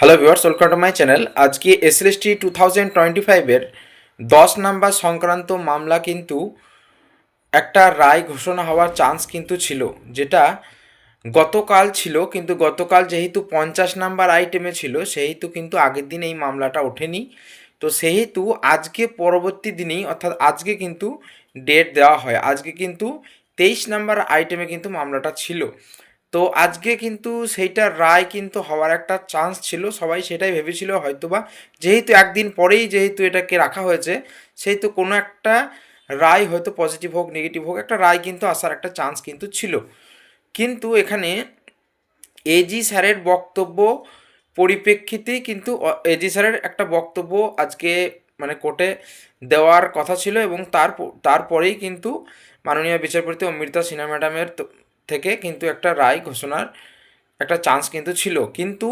Hello viewers, welcome to my channel. আজকে SLST 2025-এর 10 number সংক্রান্ত মামলা কিন্তু একটা রায় ঘোষণা হওয়ার চান্স কিন্তু ছিল, যেটা গতকাল ছিল। কিন্তু গতকাল যেহেতু 50 নাম্বার আইটেমে ছিল, সেহেতু কিন্তু আগের দিন এই মামলাটা ওঠেনি। তো সেহেতু আজকে পরবর্তী দিনেই, অর্থাৎ আজকে কিন্তু ডেট দেওয়া হয়। আজকে কিন্তু 23 নাম্বার আইটেমে কিন্তু মামলাটা ছিল। তো আজকে কিন্তু সেইটার রায় কিন্তু হওয়ার একটা চান্স ছিল, সবাই সেটাই ভেবেছিল হয়তোবা, যেহেতু একদিন পরেই যেহেতু এটাকে রাখা হয়েছে, সেহেতু কোনো একটা রায় হয়তো পজিটিভ হোক নেগেটিভ হোক, একটা রায় কিন্তু আসার একটা চান্স কিন্তু ছিল। কিন্তু এখানে এজি স্যারের বক্তব্য পরিপ্রেক্ষিতেই কিন্তু এজি স্যারের একটা বক্তব্য আজকে মানে কোর্টে দেওয়ার কথা ছিল, এবং তারপরেই কিন্তু মাননীয় বিচারপতি অমৃতা সিনহা ম্যাডামের থেকে কিন্তু একটা রায় ঘোষণার একটা চান্স কিন্তু ছিল। কিন্তু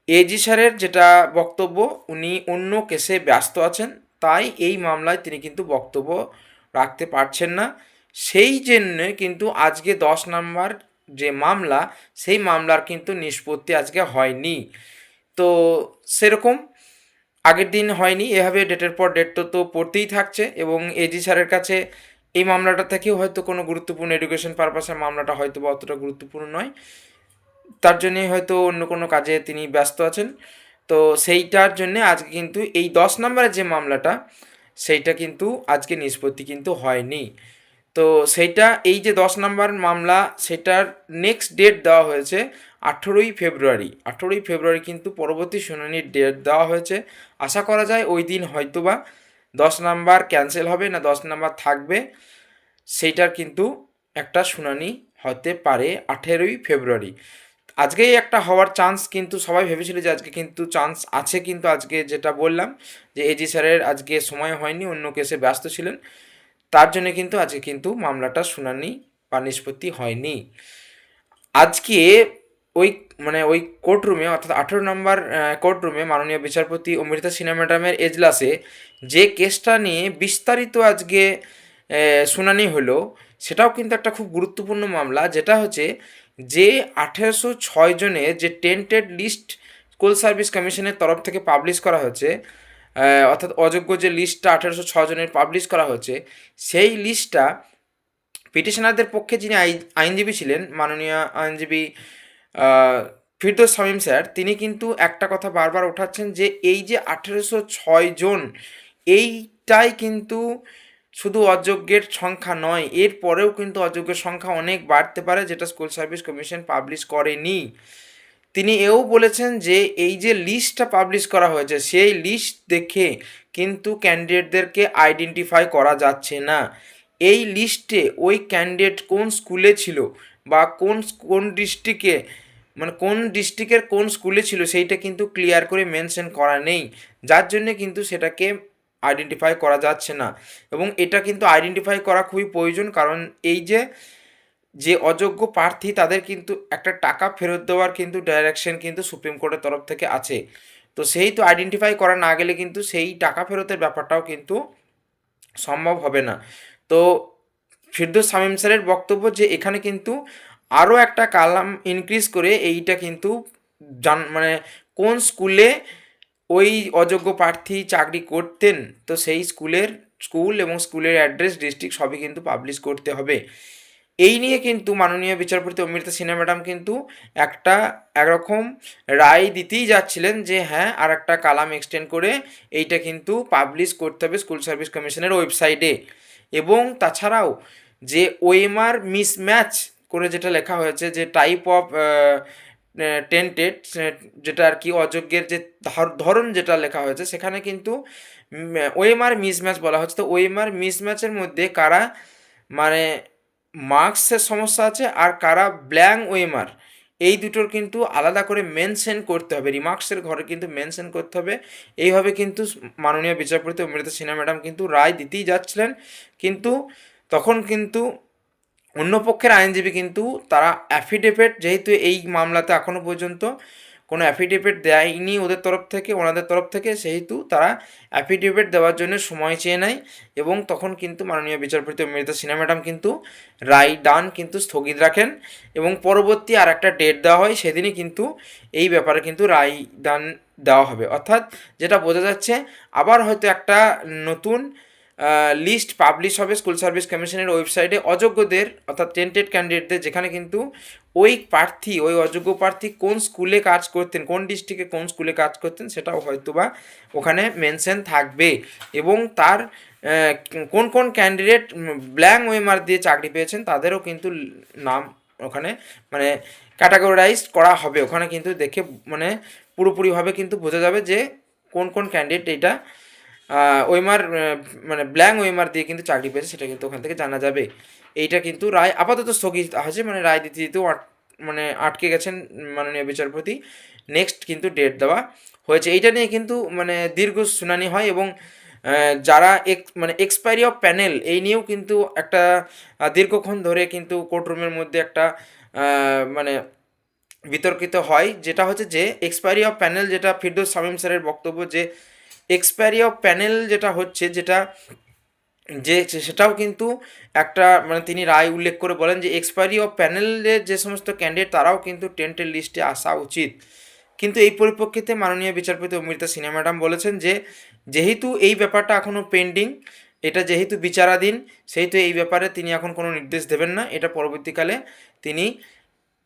এজি স্যারের যেটা বক্তব্য, উনি অন্য কেসে ব্যস্ত আছেন, তাই এই মামলায় তিনি কিন্তু বক্তব্য রাখতে পারছেন না। সেই জন্যে কিন্তু আজকে 10 নাম্বার যে মামলা, সেই মামলার কিন্তু নিষ্পত্তি আজকে হয়নি। তো সেরকম আগের দিন হয়নি, এভাবে ডেটের পর ডেট তো পড়তেই থাকছে। এবং এজি স্যারের কাছে এই মামলাটা থেকেও হয়তো কোনো গুরুত্বপূর্ণ এডুকেশন পারপাসের মামলাটা হয়তো বা অতটা গুরুত্বপূর্ণ নয়, তার জন্যে হয়তো অন্য কোনো কাজে তিনি ব্যস্ত আছেন। তো সেইটার জন্যে আজকে কিন্তু এই 10 নাম্বারের যে মামলাটা, সেইটা কিন্তু আজকে নিষ্পত্তি কিন্তু হয়নি। তো সেইটা, এই যে 10 নাম্বার মামলা, সেটার নেক্সট ডেট দেওয়া হয়েছে 18ই ফেব্রুয়ারি। 18ই ফেব্রুয়ারি কিন্তু পরবর্তী শুনানির ডেট দেওয়া হয়েছে। আশা করা যায় ওই দিন হয়তোবা 10 নাম্বার ক্যান্সেল হবে না 10 নাম্বার থাকবে, সেইটার কিন্তু একটা শুনানি হতে পারে 18ই ফেব্রুয়ারি। আজকেই একটা হওয়ার চান্স কিন্তু সবাই ভেবেছিল যে আজকে কিন্তু চান্স আছে, কিন্তু আজকে যেটা বললাম যে এজি স্যারের আজকে সময় হয়নি, অন্য কেসে ব্যস্ত ছিলেন, তার জন্য কিন্তু আজকে কিন্তু মামলাটা শুনানি বা নিষ্পত্তি হয়নি। আজকে ওই ওই কোর্টরুমে, অর্থাৎ 18 নম্বর কোর্টরুমে মাননীয় বিচারপতি অমৃতা সিনহা ম্যাডামের এজলাসে যে কেসটা নিয়ে বিস্তারিত আজকে শুনানি হলো, সেটাও কিন্তু একটা খুব গুরুত্বপূর্ণ মামলা, যেটা হচ্ছে যে 1806 জনের যে টেন্টেড লিস্ট স্কুল সার্ভিস কমিশনের তরফ থেকে পাবলিশ করা হয়েছে, অর্থাৎ অযোগ্য যে লিস্টটা 1806 জনের পাবলিশ করা হয়েছে, সেই লিস্টটা পিটিশনারদের পক্ষে যিনি আইনজীবী ছিলেন, মাননীয় আইনজীবী ফিরদৌস শামীম স্যার, তিনি কিন্তু একটা কথা বারবার ওঠাচ্ছেন যে এই যে 1806 জন, এইটাই কিন্তু শুধু অযোগ্যের সংখ্যা নয়, এরপরেও কিন্তু অযোগ্যের সংখ্যা অনেক বাড়তে পারে, যেটা স্কুল সার্ভিস কমিশন পাবলিশ করেনি। তিনি এও বলেছেন যে এই যে লিস্টটা পাবলিশ করা হয়েছে, সেই লিস্ট দেখে কিন্তু ক্যান্ডিডেটদেরকে আইডেন্টিফাই করা যাচ্ছে না। এই লিস্টে ওই ক্যান্ডিডেট কোন স্কুলে ছিল বা কোন কোন ডিস্ট্রিক্টে, কোন ডিস্ট্রিক্টের কোন স্কুলে ছিল, সেইটা কিন্তু ক্লিয়ার করে মেনশন করা নেই, যার জন্যে কিন্তু সেটাকে আইডেন্টিফাই করা যাচ্ছে না। এবং এটা কিন্তু আইডেন্টিফাই করা খুবই প্রয়োজন, কারণ এই যে যে অযোগ্য প্রার্থী, তাদের কিন্তু একটা টাকা ফেরত দেওয়ার কিন্তু ডাইরেকশন কিন্তু সুপ্রিম কোর্টের তরফ থেকে আছে। তো সেই তো আইডেন্টিফাই করা না গেলে কিন্তু সেই টাকা ফেরতের ব্যাপারটাও কিন্তু সম্ভব হবে না। তো ফিরদৌস শামীম স্যারের বক্তব্য যে এখানে কিন্তু আরও একটা কালাম ইনক্রিজ করে এইটা কিন্তু কোন স্কুলে ওই অযোগ্য প্রার্থী চাকরি করতেন, তো সেই স্কুল এবং স্কুলের অ্যাড্রেস, ডিস্ট্রিক্ট সবই কিন্তু পাবলিশ করতে হবে। এই নিয়ে কিন্তু মাননীয় বিচারপতি অমৃতা সিনহা ম্যাডাম কিন্তু একরকম রায় দিতেই যাচ্ছিলেন যে হ্যাঁ, আর একটা কালাম এক্সটেন্ড করে এইটা কিন্তু পাবলিশ করতে হবে স্কুল সার্ভিস কমিশনের ওয়েবসাইটে। এবং তাছাড়াও যে ওএমআর মিসম্যাচ করে যেটা লেখা হয়েছে, যে টাইপ অফ টেন্টেড, যেটা আর কি অযোগ্যের যে ধরন যেটা লেখা হয়েছে, সেখানে কিন্তু ওএমআর মিসম্যাচ বলা হচ্ছে। তো ওএমআর মিসম্যাচের মধ্যে কারা মানে মার্কসের সমস্যা আছে আর কারা ব্ল্যাঙ্ক ওএমআর, এই দুটোর কিন্তু আলাদা করে মেনশন করতে হবে, রিমার্কসের ঘরে কিন্তু মেনশন করতে হবে। এইভাবে কিন্তু মাননীয় বিচারপতি অমৃতা সিনহা ম্যাডাম কিন্তু রায় দিতেই যাচ্ছিলেন। কিন্তু তখন কিন্তু অন্য পক্ষের আইনজীবী কিন্তু তারা অ্যাফিডেভিট, যেহেতু এই মামলাতে এখনও পর্যন্ত কোনো অ্যাফিডেভিট দেয়নি ওদের তরফ থেকে, ওনাদের তরফ থেকে, সেহেতু তারা অ্যাফিডেভিট দেওয়ার জন্য সময় চেয়ে নেয় এবং তখন কিন্তু মাননীয় বিচারপতি অমৃতা সিনহা ম্যাডাম কিন্তু রায় দান কিন্তু স্থগিত রাখেন এবং পরবর্তী আর একটা ডেট দেওয়া হয়, সেদিনই কিন্তু এই ব্যাপারে কিন্তু রায় দান দেওয়া হবে। অর্থাৎ যেটা বোঝা যাচ্ছে আবার হয়তো একটা নতুন লিস্ট পাবলিশ হবে স্কুল সার্ভিস কমিশনের ওয়েবসাইটে অযোগ্যদের, অর্থাৎ টেন্টেড ক্যান্ডিডেটদের, যেখানে কিন্তু ওই প্রার্থী, ওই অযোগ্য প্রার্থী কোন স্কুলে কাজ করতেন, কোন ডিস্ট্রিক্টে কোন স্কুলে কাজ করতেন সেটাও হয়তো বা ওখানে মেনশন থাকবে এবং তার কোন কোন ক্যান্ডিডেট ব্ল্যাঙ্ক ওএমআর দিয়ে চাকরি পেয়েছেন তাদেরও কিন্তু নাম ওখানে মানে ক্যাটাগরাইজ করা হবে। ওখানে কিন্তু দেখে মানে পুরোপুরিভাবে কিন্তু বোঝা যাবে যে কোন কোন ক্যান্ডিডেট এটা ওএমআর মানে ব্ল্যাঙ্ক ওএমআর দিয়ে কিন্তু চাকরি পেয়েছে, সেটা কিন্তু ওখান থেকে জানা যাবে। এইটা কিন্তু রায় আপাতত স্থগিত আছে, মানে রায় দিতে দিতেও মানে আটকে গেছেন মাননীয় বিচারপতি। নেক্সট কিন্তু ডেট দেওয়া হয়েছে, এইটা নিয়ে কিন্তু মানে দীর্ঘ শুনানি হয় এবং যারা মানে এক্সপায়ারি অফ প্যানেল এই নিয়েও কিন্তু একটা দীর্ঘক্ষণ ধরে কিন্তু কোর্টরুমের মধ্যে একটা মানে বিতর্কিত হয়, যেটা হচ্ছে যে এক্সপায়ারি অফ প্যানেল, যেটা ফিরদৌস শামীম স্যারের বক্তব্য যে এক্সপায়ারি অফ প্যানেল যেটা হচ্ছে, যেটা যে সেটাও কিন্তু একটা মানে তিনি রায় উল্লেখ করে বলেন যে এক্সপায়ারি অফ প্যানেলের যে সমস্ত ক্যান্ডিডেট তারাও কিন্তু টেন্টের লিস্টে আসা উচিত। কিন্তু এই পরিপ্রেক্ষিতে মাননীয় বিচারপতি অমৃতা সিনহা ম্যাডাম বলেছেন যে যেহেতু এই ব্যাপারটা এখনও পেন্ডিং, এটা যেহেতু বিচারাধীন, সেহেতু এই ব্যাপারে তিনি এখন কোনো নির্দেশ দেবেন না, এটা পরবর্তীকালে তিনি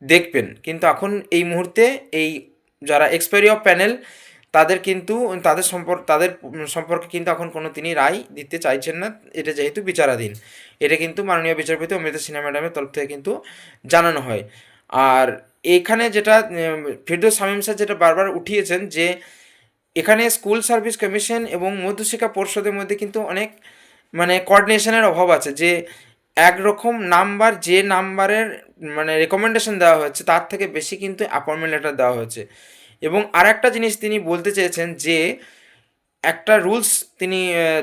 দেখবেন। কিন্তু এখন এই মুহূর্তে এই যারা এক্সপায়ারি অফ প্যানেল তাদের কিন্তু তাদের সম্পর্কে কিন্তু এখন কোনো তিনি রায় দিতে চাইছেন না, এটা যেহেতু বিচারাধীন। এটা কিন্তু মাননীয় বিচারপতি অমৃতা সিনহা ম্যাডামের তরফ থেকে কিন্তু জানানো হয়। আর এখানে যেটা ফিরদৌস শামীম স্যার যেটা বারবার উঠিয়েছেন যে এখানে স্কুল সার্ভিস কমিশন এবং মধ্যশিক্ষা পর্ষদের মধ্যে কিন্তু অনেক মানে কোঅর্ডিনেশনের অভাব আছে, যে একরকম নাম্বার, যে নাম্বারের মানে রেকমেন্ডেশন দেওয়া হচ্ছে তার থেকে বেশি কিন্তু অ্যাপয়েন্টমেন্ট লেটার দেওয়া হয়েছে। এবং আর একটা জিনিস তিনি বলতে চেয়েছেন যে একটা রুলস তিনি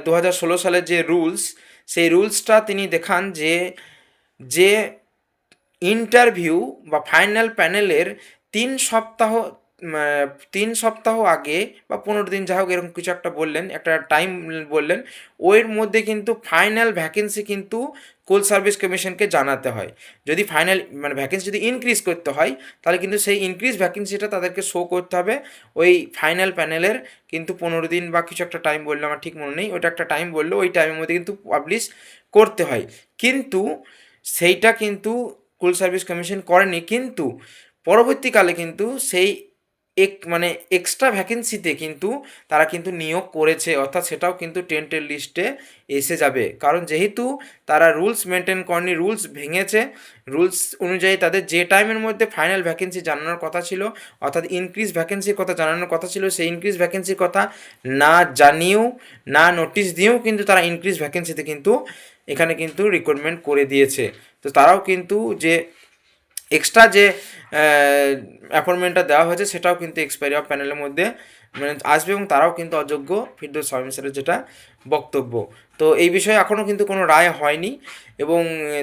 2016 সালের যে রুলস, সেই রুলসটা তিনি দেখান যে যে ইন্টারভিউ বা ফাইনাল প্যানেলের 3 সপ্তাহ 3 সপ্তাহ আগে বা 15 দিন, যাই হোক এরকম কিছু একটা বললেন, একটা টাইম বললেন, ওর মধ্যে কিন্তু ফাইনাল ভ্যাকেন্সি কিন্তু স্কুল সার্ভিস কমিশনকে জানাতে হয়। যদি ফাইনাল মানে ভ্যাকেন্সি যদি ইনক্রিজ করতে হয় তাহলে কিন্তু সেই ইনক্রিজ ভ্যাকেন্সিটা তাদেরকে শো করতে হবে ওই ফাইনাল প্যানেলের কিন্তু 15 দিন বা কিছু একটা টাইম বললো, আমার ঠিক মনে নেই, ওইটা একটা টাইম বললো, ওই টাইমের মধ্যে কিন্তু পাবলিশ করতে হয়। কিন্তু সেইটা কিন্তু স্কুল সার্ভিস কমিশন করেনি, কিন্তু পরবর্তীকালে কিন্তু সেই মানে এক্সট্রা ভ্যাকেন্সিতে কিন্তু তারা কিন্তু নিয়োগ করেছে, অর্থাৎ সেটাও কিন্তু টেন্টের লিস্টে এসে যাবে। কারণ যেহেতু তারা রুলস মেনটেন করেনি, রুলস ভেঙেছে, রুলস অনুযায়ী তাদের যে টাইমের মধ্যে ফাইনাল ভ্যাকেন্সি জানানোর কথা ছিল, অর্থাৎ ইনক্রিজ ভ্যাকেন্সির কথা জানানোর কথা ছিল, সেই ইনক্রিজ ভ্যাকেন্সির কথা না জানিয়েও, না নোটিশ দিয়েও কিন্তু তারা ইনক্রিজ ভ্যাকেন্সিতে কিন্তু এখানে কিন্তু রিক্রুটমেন্ট করে দিয়েছে। তো তারাও কিন্তু যে এক্সট্রা যে অ্যাপয়েন্টমেন্টটা দেওয়া হয়েছে সেটাও কিন্তু এক্সপায়ারি অফ প্যানেলের মধ্যে মানে আসবে এবং তারাও কিন্তু অযোগ্য, ফিরদৌস শামীম স্যারের যেটা বক্তব্য। তো এই বিষয়ে এখনও কিন্তু কোনো রায় হয়নি এবং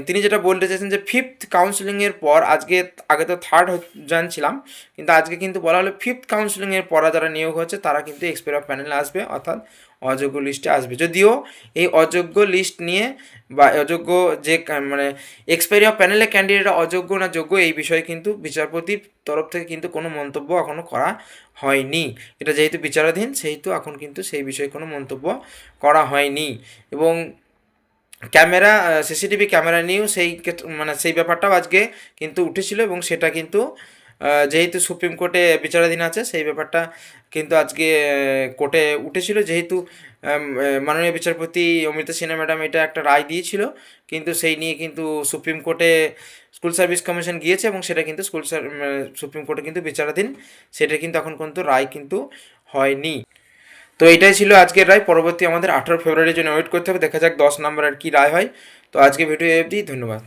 তিনি যেটা বলতে চাইছেন যে 5th কাউন্সিলিংয়ের পর, আগে তো 3rd জানছিলাম, কিন্তু আজকে কিন্তু বলা হলো 5th কাউন্সিলিংয়ের পর যারা নিয়োগ হচ্ছে তারা কিন্তু এক্সপায়ারি অফ প্যানেলে আসবে, অর্থাৎ অযোগ্য লিস্টে আসবে। যদিও এই অযোগ্য লিস্ট নিয়ে বা অযোগ্য যে মানে এক্সপায়ারি অফ প্যানেলের ক্যান্ডিডেটরা অযোগ্য না যোগ্য এই বিষয়ে কিন্তু বিচারপতির তরফ থেকে কিন্তু কোনো মন্তব্য এখনও করা হয়নি। এটা যেহেতু বিচারাধীন সেহেতু এখন কিন্তু সেই বিষয়ে কোনো মন্তব্য করা হয়নি। এবং ক্যামেরা, সিসিটিভি ক্যামেরা নিয়েও মানে সেই ব্যাপারটাও আজকে কিন্তু উঠেছিল এবং সেটা কিন্তু যেহেতু সুপ্রিম কোর্টে বিচারাধীন আছে সেই ব্যাপারটা কিন্তু আজকে কোর্টে উঠেছিল, যেহেতু মাননীয় বিচারপতি অমৃতা সিনহা ম্যাডাম এটা একটা রায় দিয়েছিল, কিন্তু সেই নিয়ে কিন্তু সুপ্রিম কোর্টে স্কুল সার্ভিস কমিশন গিয়েছে এবং সেটা কিন্তু সুপ্রিম কোর্টে কিন্তু বিচারাধীন, সেটা কিন্তু এখন কিন্তু রায় কিন্তু হয়নি। তো এটাই ছিল আজকের রায়। পরবর্তী আমাদের 18 ফেব্রুয়ারির জন্য ওয়েট করতে হবে, দেখা যাক 10 নম্বর আর কি রায় হয়। তো আজকে ভিডিও অবধি, ধন্যবাদ।